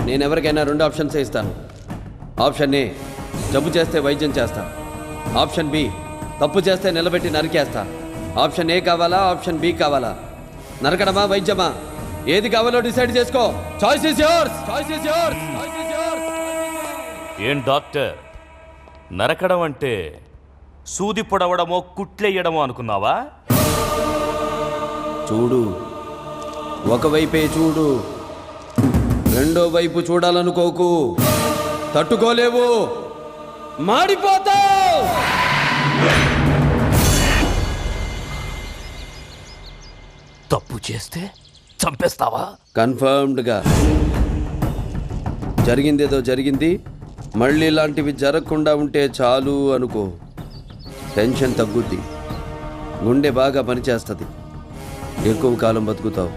నేను ఎవరికైనా 2 ఆప్షన్స్ ఇస్తాను. ఆప్షన్ ఏ, జబ్బు చేస్తే వైద్యం చేస్తా. ఆప్షన్ బి, తప్పు చేస్తే నిలబెట్టి నరికేస్తా. ఆప్షన్ ఏ కావాలా, ఆప్షన్ బి కావాలా? నరకడమా, వైద్యమా? ఏది కావాలో డిసైడ్ చేసుకో. Choice is yours. Choice is yours. Choice is yours. ఏం డాక్టర్, నరకడం అంటే సూది పొడవడమో కుట్లెయ్యడమో అనుకున్నావా? చూడు, ఒకవైపే చూడు, రెండో వైపు చూడాలనుకోకు. తట్టుకోలేవు, మాడిపోతావు. తప్పు చేస్తే చంపేస్తావా? కన్ఫర్మ్డ్గా. జరిగిందేదో జరిగింది, మళ్ళీ ఇలాంటివి జరగకుండా ఉంటే చాలు అనుకో. టెన్షన్ తగ్గుద్ది, గుండె బాగా పనిచేస్తుంది, ఎక్కువ కాలం బతుకుతావు.